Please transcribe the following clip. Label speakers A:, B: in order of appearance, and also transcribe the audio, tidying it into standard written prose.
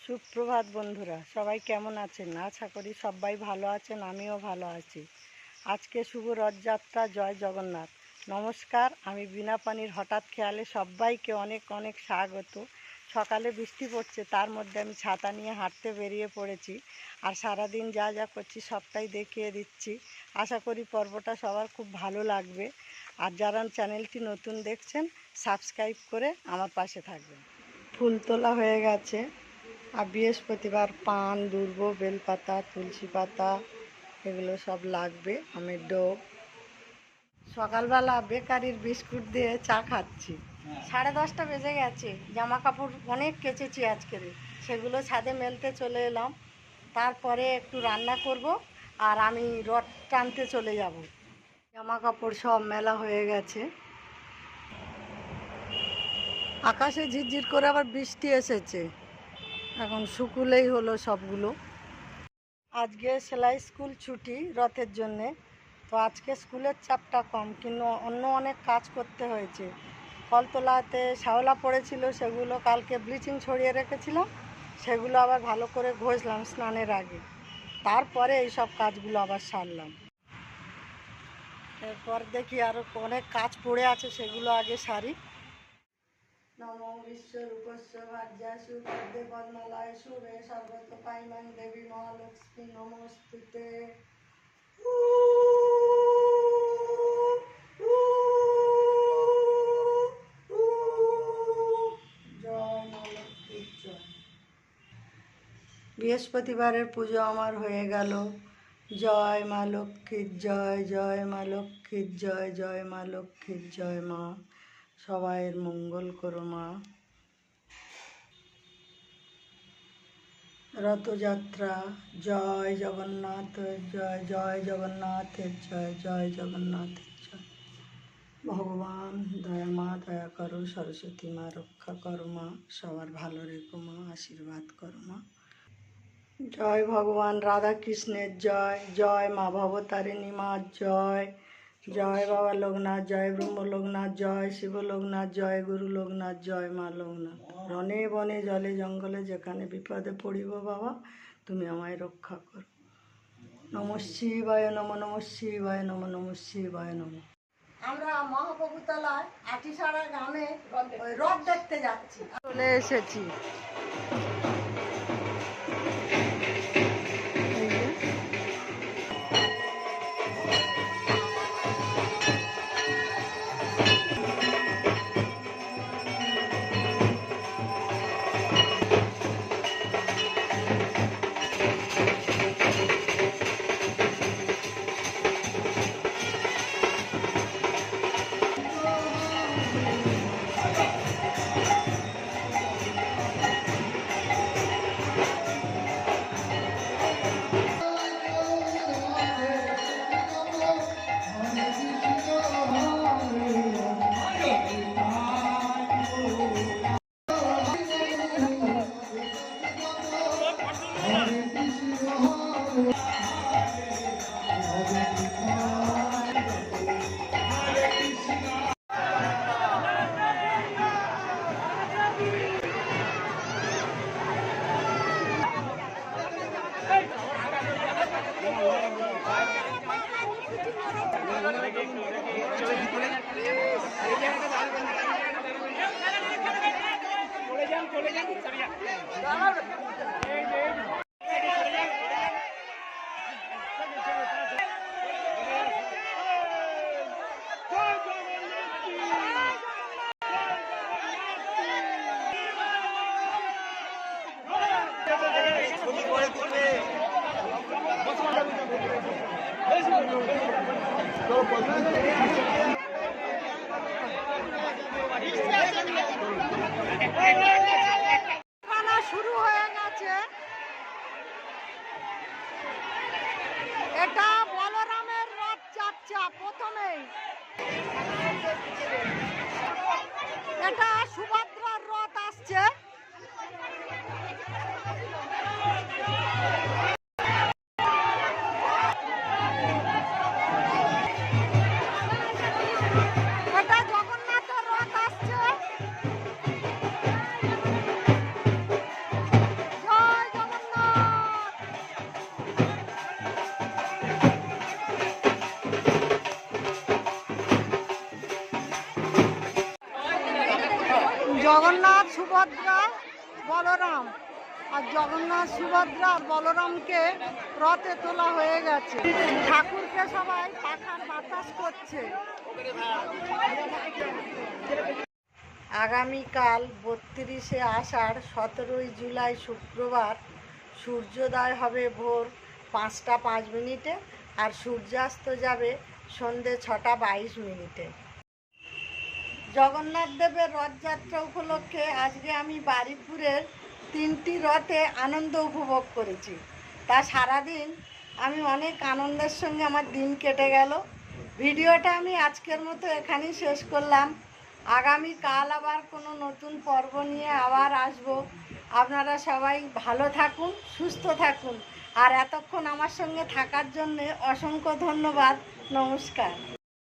A: সুপ্রভাত বন্ধুরা, সবাই কেমন আছেন? আশা করি সবাই ভালো আছেন, আমিও ভালো আছি। আজকে শুভ রথযাত্রা, জয় জগন্নাথ। নমস্কার, আমি বিনা পানির হঠাৎ খেয়ালে সবাইকে অনেক অনেক স্বাগত। সকালে বৃষ্টি পড়ছে, তার মধ্যে আমি ছাতা নিয়ে হাঁটতে বেরিয়ে পড়েছি। আর সারাদিন যা যা করছি সবটাই দেখিয়ে দিচ্ছি। আশা করি পর্বটা সবার খুব ভালো লাগবে। আর যারা চ্যানেলটি নতুন দেখছেন, সাবস্ক্রাইব করে আমার পাশে থাকবেন। ফুল তোলা হয়ে গেছে। আর বৃহস্পতিবার পান, দুর্ব, বেলপাতা, তুলসী পাতা এগুলো সব লাগবে। আমের ডোব। সকালবেলা বেকারির বিস্কুট দিয়ে চা খাচ্ছি। 10:30 বেজে গেছে। জামা কাপড় অনেক কেচেছি আজকের, সেগুলো ছাদে মেলতে চলে এলাম। তারপরে একটু রান্না করব, আর আমি রথ টানতে চলে যাব। জামা কাপড় সব মেলা হয়ে গেছে। আকাশে ঝিরঝির করে আবার বৃষ্টি এসেছে। এখন শুকুলেই হলো সবগুলো। আজকে সেলাই স্কুল ছুটি রথের জন্যে, তো আজকে স্কুলের চাপটা কম, কিন্তু অন্য অনেক কাজ করতে হয়েছে। কলতলাতে শ্যাওলা পড়েছিল, সেগুলো কালকে ব্লিচিং ছড়িয়ে রেখেছিলাম, সেগুলো আবার ভালো করে ঘষলাম স্নানের আগে। তারপরে এই সব কাজগুলো আবার সারলাম। এরপর দেখি আরও অনেক কাজ পড়ে আছে, সেগুলো আগে সারি। নমো বিশ্বরূপস্য ভার্যাসু পদ্মে পদ্মালয় সুরে সর্বত পাইমাং দেবী মহালক্ষ্মী নমস্তুতে। জয় মা লক্ষ্মীর জয়। বৃহস্পতিবারের পুজো আমার হয়ে গেল। জয় মা লক্ষ্মীর জয়, জয় মা লক্ষ্মীর জয়, জয় মা লক্ষ্মীর জয়। মা সবাইয়ের মঙ্গল করো মা। রথযাত্রা, জয় জগন্নাথ জয়, জয় জগন্নাথের জয়, জয় জগন্নাথের জয়। ভগবান দয়া, মা দয়া করো, সরস্বতী মা রক্ষা করো মা, সবার ভালো রেখো মা, আশীর্বাদ করো মা। জয় ভগবান রাধা কৃষ্ণের জয়, জয় মা ভবতারিণী মা জয়, জয় বাবা লোকনাথ, জয় ব্রহ্ম লোকনাথ, জয় শিব লোকনাথ, জয় গুরু লোকনাথ, জয় মা লোকনাথ। রনে বনে জলে জঙ্গলে যেখানে বিপদে পড়িব বাবা, তুমি আমায় রক্ষা করো। নমঃ শিবায় নমঃ, নমঃ শিবায় নমঃ, নমঃ শিবায় নমঃ। আমরা মহাপ্রভুতলায় আটিসারা গ্রামে রথ দেখতে যাচ্ছি। চলে এসেছি। শুরু হয়ে গেছে। সুভদ্রা বলরাম, আর জগন্নাথ সুভদ্রা আর বলরামকে রথে তোলা হয়ে গেছে। ঠাকুরকে সবাই পাখার বাতাস করছে। আগামীকাল 32শে আষাঢ় 17ই জুলাই শুক্রবার সূর্যোদয় হবে ভোর 5টা 5 মিনিটে আর সূর্যাস্ত যাবে সন্ধে 6টা 22 মিনিটে। জগন্নাথ দেবের রথযাত্রা উপলক্ষে আজকে আমি বারুইপুরের 3টি রথে আনন্দ উপভোগ করেছি। তা সারাদিন আমি অনেক আনন্দের সঙ্গে আমার দিন কেটে গেল। ভিডিওটা আমি আজকের মতো এখানেই শেষ করলাম। আগামীকাল আবার কোনো নতুন পর্ব নিয়ে আবার আসব। আপনারা সবাই ভালো থাকুন, সুস্থ থাকুন, আর এতক্ষণ আমার সঙ্গে থাকার জন্যে অসংখ্য ধন্যবাদ। নমস্কার।